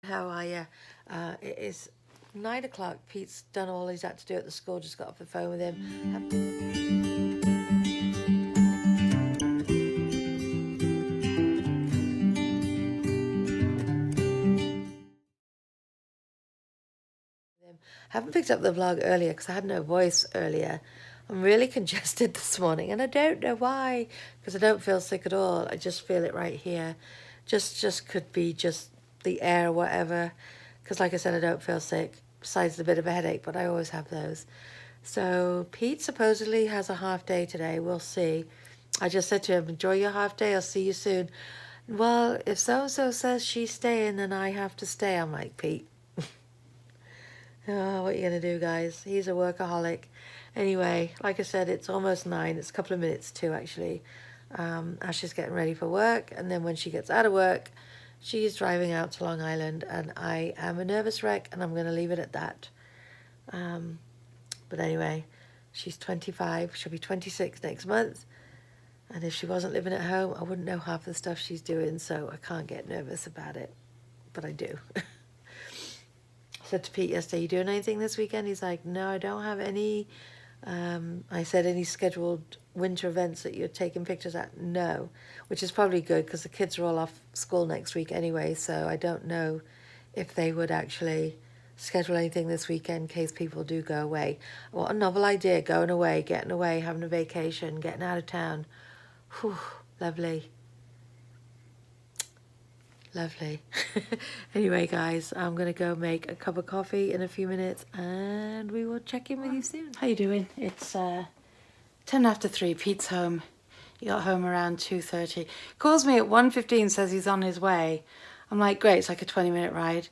How are you? It is 9 o'clock. Pete's done all he's had to do at the school. Just got off the phone with him. Haven't picked up the vlog earlier because I had no voice earlier. I'm really congested this morning and I don't know why, because I don't feel sick at all. I just feel it right here. Just could be just the air or whatever, because like I said, I don't feel sick besides a bit of a headache, but I always have those. So Pete supposedly has a half day today. We'll see. I just said to him, enjoy your half day. I'll see you soon. Well, if so-and-so says she's staying, then I have to stay. I'm like, Pete, oh, what are you going to do, guys? He's a workaholic. Anyway, like I said, it's almost 9. It's a couple of minutes to, actually. Ash is getting ready for work. And then when she gets out of work, she's driving out to Long Island. And I am a nervous wreck, and I'm going to leave it at that. But anyway, she's 25. She'll be 26 next month. And if she wasn't living at home, I wouldn't know half the stuff she's doing. So I can't get nervous about it. But I do. I said to Pete yesterday, you doing anything this weekend? He's like, no, I don't have any. I said, any scheduled winter events that you're taking pictures at? No, which is probably good because the kids are all off school next week anyway. So I don't know if they would actually schedule anything this weekend in case people do go away. What a novel idea, going away, getting away, having a vacation, getting out of town. Whew, lovely. Lovely. Anyway, guys, I'm going to go make a cup of coffee in a few minutes and we will check in with you soon. How you doing? It's 10 after 3. Pete's home. He got home around 2:30. Calls me at 1:15, says he's on his way. I'm like, great, it's like a 20-minute ride.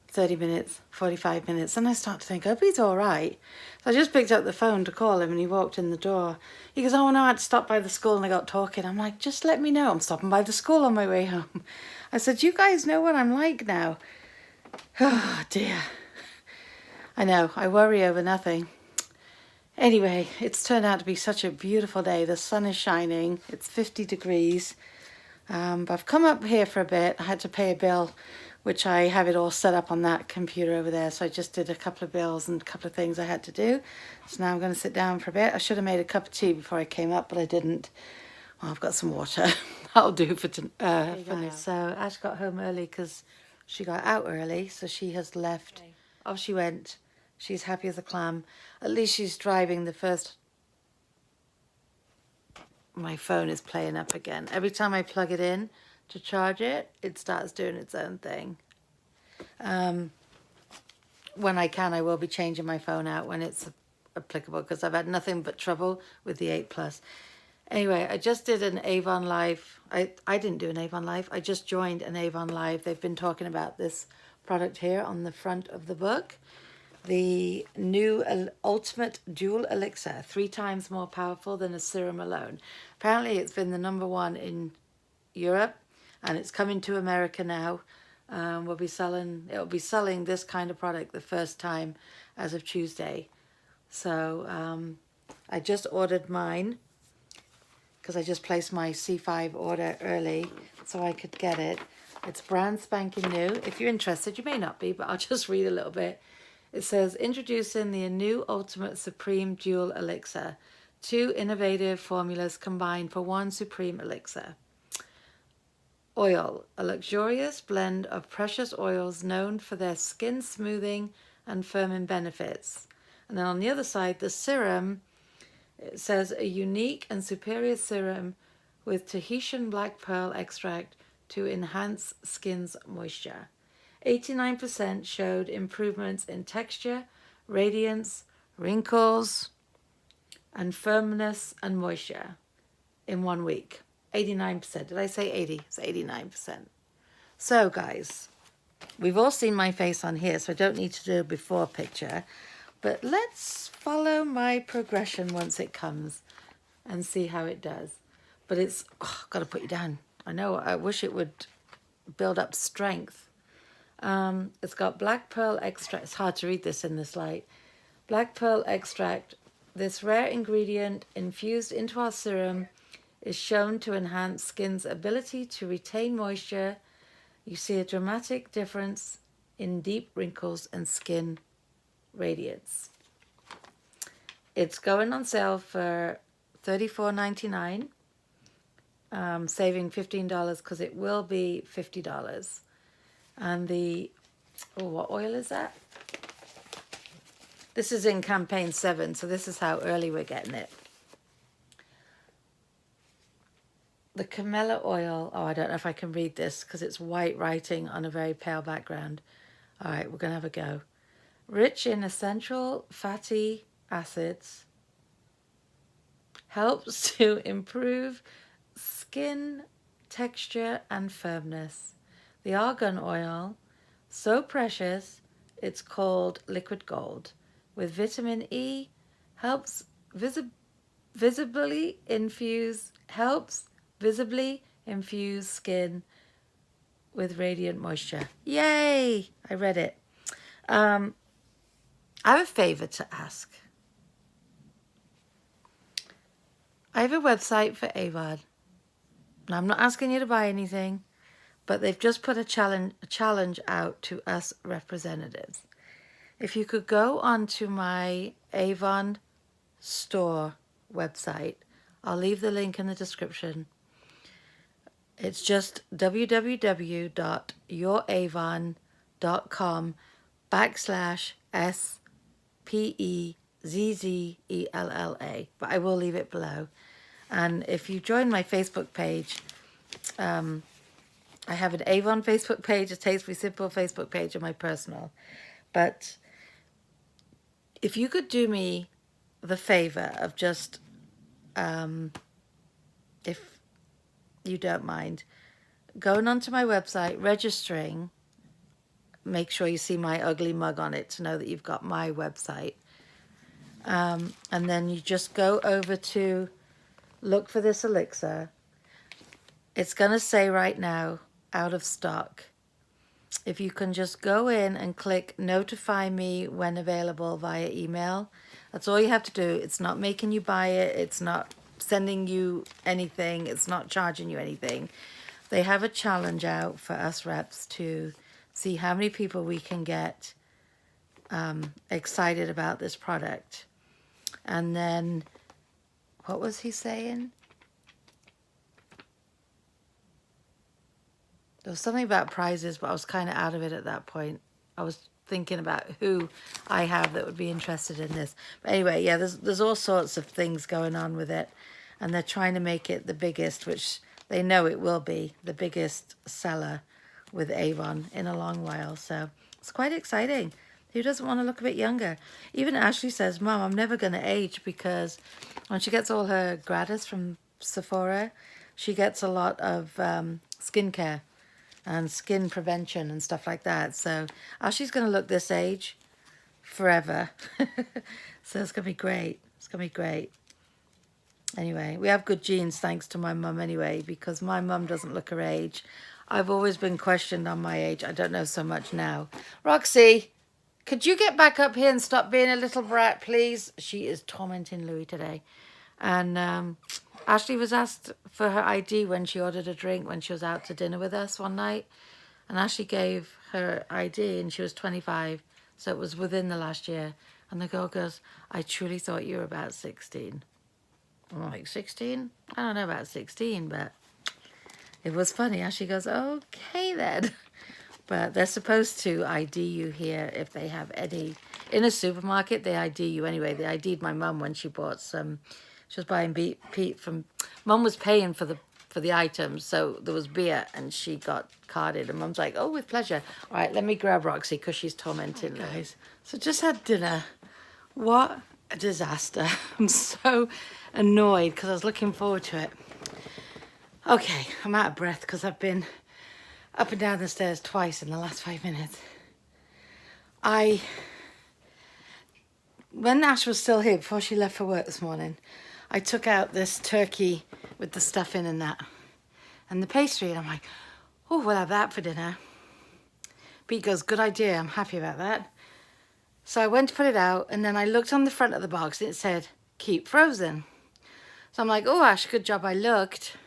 30 minutes, 45 minutes. Then I start to think, I hope he's all right. So I just picked up the phone to call him and he walked in the door. He goes, oh no, I had to stop by the school and I got talking. I'm like, just let me know. I'm stopping by the school on my way home. I said, you guys know what I'm like now. Oh dear. I know, I worry over nothing. Anyway, it's turned out to be such a beautiful day. The sun is shining. It's 50 degrees. But I've come up here for a bit. I had to pay a bill, which I have it all set up on that computer over there. So I just did a couple of bills and a couple of things I had to do. So now I'm going to sit down for a bit. I should have made a cup of tea before I came up, but I didn't. Well, I've got some water. That'll do for now. So Ash got home early because she got out early. So she has left. Okay. Off she went. She's happy as a clam. At least she's driving the first... My phone is playing up again. Every time I plug it in to charge it, it starts doing its own thing. When I can, I will be changing my phone out when it's applicable because I've had nothing but trouble with the 8 Plus. Anyway, I just did an Avon Live. I didn't do an Avon Live. I just joined an Avon Live. They've been talking about this product here on the front of the book. The new Ultimate Dual Elixir, 3 times more powerful than a serum alone. Apparently it's been the #1 in Europe and it's coming to America now. It'll be selling this kind of product the first time as of Tuesday. So I just ordered mine because I just placed my C5 order early so I could get it. It's brand spanking new. If you're interested, you may not be, but I'll just read a little bit. It says, introducing the new Ultimate Supreme Dual Elixir. 2 innovative formulas combined for 1 supreme elixir. Oil, a luxurious blend of precious oils known for their skin smoothing and firming benefits. And then on the other side, the serum, it says, a unique and superior serum with Tahitian black pearl extract to enhance skin's moisture. 89% showed improvements in texture, radiance, wrinkles, and firmness and moisture in 1 week. 89%. Did I say 80? It's 89%. So, guys, we've all seen my face on here, so I don't need to do a before picture. But let's follow my progression once it comes and see how it does. But it's... Oh, got to put you down. I know, I wish it would build up strength. It's got black pearl extract. It's hard to read this in this light. Black pearl extract. This rare ingredient infused into our serum is shown to enhance skin's ability to retain moisture, you see a dramatic difference in deep wrinkles and skin radiance. It's going on sale for $34.99, saving $15 because it will be $50. And what oil is that? This is in campaign 7, so this is how early we're getting it. The Camella oil, I don't know if I can read this because it's white writing on a very pale background. All right, we're going to have a go. Rich in essential fatty acids, helps to improve skin texture and firmness. The argan oil, so precious, it's called liquid gold. With vitamin E, helps visibly infuse skin with radiant moisture. Yay! I read it. I have a favor to ask. I have a website for Avon. Now, I'm not asking you to buy anything, but they've just put a challenge out to us representatives. If you could go onto my Avon store website, I'll leave the link in the description. It's just www.youravon.com/SPEZZELLA, but I will leave it below. And if you join my Facebook page, I have an Avon Facebook page, a Tastefully Simple Facebook page, and my personal. But if you could do me the favor of just, if you don't mind, going onto my website, registering, make sure you see my ugly mug on it to know that you've got my website. And then you just go over to look for this elixir. It's going to say right now, out of stock. If you can just go in and click notify me when available via email. That's all you have to do. It's not making you buy it. It's not sending you anything. It's not charging you anything. They have a challenge out for us reps to see how many people we can get excited about this product. And then, what was he saying? There was something about prizes, but I was kind of out of it at that point. I was thinking about who I have that would be interested in this. But anyway, yeah, there's all sorts of things going on with it. And they're trying to make it the biggest, which they know it will be, the biggest seller with Avon in a long while. So it's quite exciting. Who doesn't want to look a bit younger? Even Ashley says, Mom, I'm never going to age, because when she gets all her gratis from Sephora, she gets a lot of skincare and skin prevention and stuff like that. So Ashley's going to look this age forever. So it's going to be great. It's going to be great. Anyway, we have good genes thanks to my mum anyway, because my mum doesn't look her age. I've always been questioned on my age. I don't know so much now. Roxy, could you get back up here and stop being a little brat, please? She is tormenting Louis today. And Ashley was asked for her ID when she ordered a drink when she was out to dinner with us one night. And Ashley gave her ID and she was 25. So it was within the last year. And the girl goes, I truly thought you were about 16. I'm like, 16? I don't know about 16, but it was funny. Ashley goes, okay then. But they're supposed to ID you here if they have any. In a supermarket, they ID you anyway. They ID'd my mum when she bought some. She was buying Pete from. Mum was paying for the items, so there was beer, and she got carded. And Mum's like, oh, with pleasure. All right, let me grab Roxy because she's tormenting guys. So just had dinner. What a disaster. I'm so annoyed because I was looking forward to it. Okay, I'm out of breath because I've been up and down the stairs twice in the last 5 minutes. When Ash was still here, before she left for work this morning, I took out this turkey with the stuffing and that, and the pastry, and I'm like, oh, we'll have that for dinner. Pete goes, good idea, I'm happy about that. So I went to put it out, and then I looked on the front of the box, and it said, keep frozen. So I'm like, oh, Ash, good job I looked.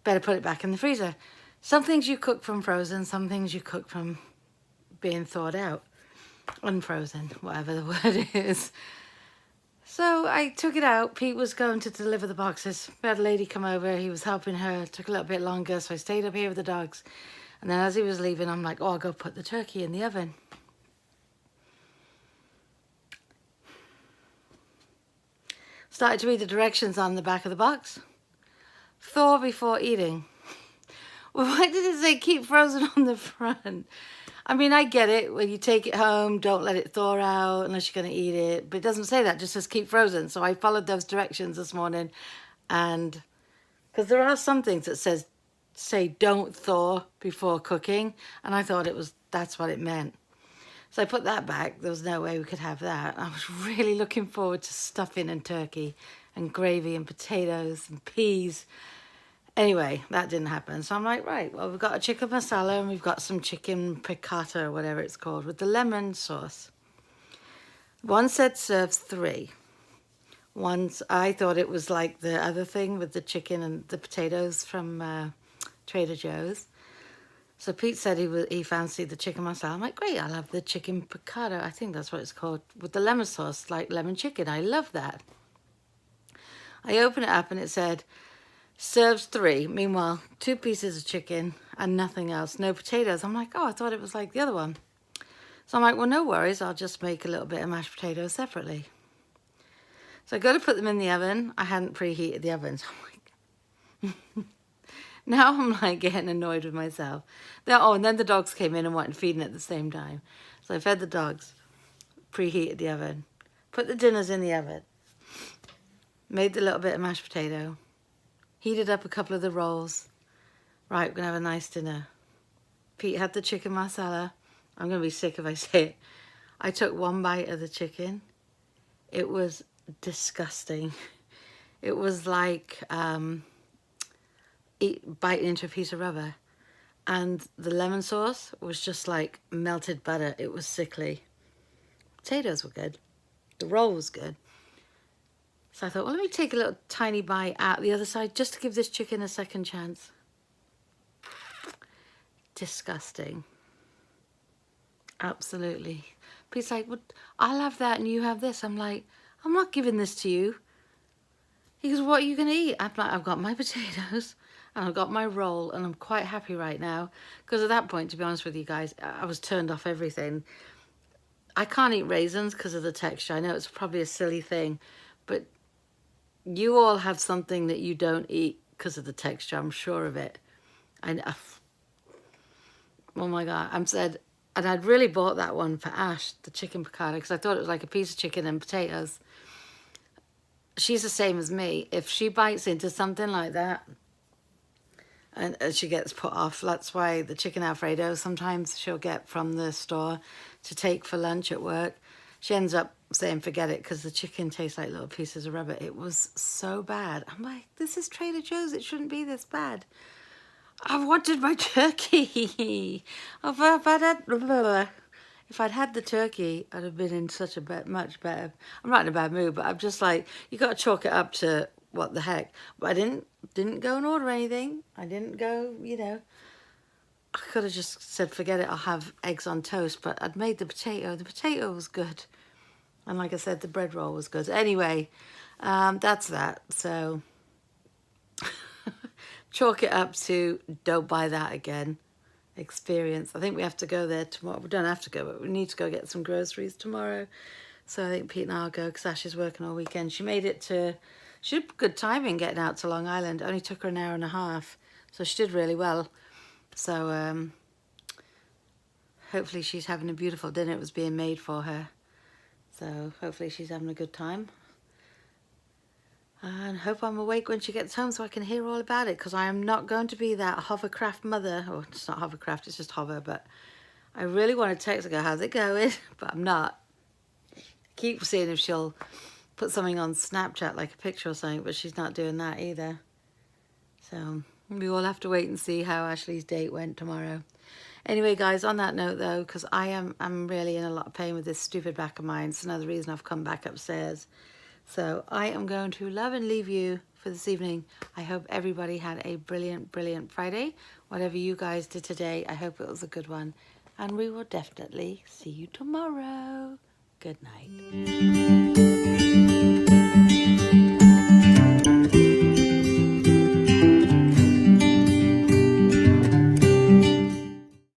Better put it back in the freezer. some things you cook from frozen, some things you cook from being thawed out, unfrozen, whatever the word is. So I took it out. Pete was going to deliver the boxes. We had a lady come over. He was helping her. It took a little bit longer, so I stayed up here with the dogs. And then as he was leaving, I'm like, oh, I'll go put the turkey in the oven. Started to read the directions on the back of the box. Thaw before eating. Well, why did it say keep frozen on the front? I mean, I get it. When you take it home, don't let it thaw out unless you're going to eat it. But it doesn't say that. It just says keep frozen. So I followed those directions this morning. And because there are some things that say don't thaw before cooking. And I thought that's what it meant. So I put that back. There was no way we could have that. I was really looking forward to stuffing and turkey and gravy and potatoes and peas. Anyway, that didn't happen. So I'm like, right, well, we've got a chicken masala and we've got some chicken piccata or whatever it's called with the lemon sauce. One said serves 3. Once I thought it was like the other thing with the chicken and the potatoes from Trader Joe's. So Pete said he fancied the chicken masala. I'm like, great, I'll have the chicken piccata. I think that's what it's called, with the lemon sauce, like lemon chicken. I love that. I opened it up and it said, serves 3. Meanwhile, 2 pieces of chicken and nothing else. No potatoes. I'm like, oh, I thought it was like the other one. So I'm like, well, no worries. I'll just make a little bit of mashed potatoes separately. So I go to put them in the oven. I hadn't preheated the oven. So I'm like... Now I'm like getting annoyed with myself. And then the dogs came in and wanted feeding at the same time. So I fed the dogs, preheated the oven, put the dinners in the oven, made the little bit of mashed potato, heated up a couple of the rolls. Right, we're going to have a nice dinner. Pete had the chicken masala. I'm going to be sick if I say it. I took one bite of the chicken. It was disgusting. It was like... biting into a piece of rubber, and the lemon sauce was just like melted butter. It was sickly. Potatoes were good, the roll was good, so I thought, well, let me take a little tiny bite out the other side just to give this chicken a second chance. Disgusting. Absolutely. Pete's like, well, I'll have that and you have this. I'm like, I'm not giving this to you. He goes, what are you going to eat? I'm like, I've got my potatoes and I've got my roll and I'm quite happy right now. Because at that point, to be honest with you guys, I was turned off everything. I can't eat raisins because of the texture. I know it's probably a silly thing, but you all have something that you don't eat because of the texture. I'm sure of it. Oh my God. And I'd really bought that one for Ash, the chicken piccata, because I thought it was like a piece of chicken and potatoes. She's the same as me. If she bites into something like that and she gets put off, that's why the chicken Alfredo sometimes she'll get from the store to take for lunch at work. She ends up saying forget it because the chicken tastes like little pieces of rubber. It was so bad. I'm like, this is Trader Joe's. It shouldn't be this bad. I wanted my turkey. If I'd had the turkey, I'd have been in such a much better... I'm not in a bad mood, but I'm just like, you got to chalk it up to what the heck. But I didn't go and order anything. I didn't go, I could have just said, forget it, I'll have eggs on toast. But I'd made the potato. The potato was good. And like I said, the bread roll was good. Anyway, that's that. So chalk it up to don't buy that again. Experience. I think we have to go there tomorrow. We don't have to go, but we need to go get some groceries tomorrow. So I think Pete and I'll go because Ash is working all weekend. She had good timing getting out to Long Island. It only took her an hour and a half. So she did really well. So hopefully she's having a beautiful dinner. It was being made for her. So hopefully she's having a good time. And hope I'm awake when she gets home so I can hear all about it, because I am not going to be that hovercraft mother. Oh, it's not hovercraft, it's just hover, but I really want to text her, go, how's it going? But I'm not. I keep seeing if she'll put something on Snapchat, like a picture or something, but she's not doing that either. So we all have to wait and see how Ashley's date went tomorrow. Anyway, guys, on that note, though, because I'm really in a lot of pain with this stupid back of mine. It's another reason I've come back upstairs. So I am going to love and leave you for this evening. I hope everybody had a brilliant, brilliant Friday, Whatever you guys did today, I hope it was a good one. And we will definitely see you tomorrow. Good night.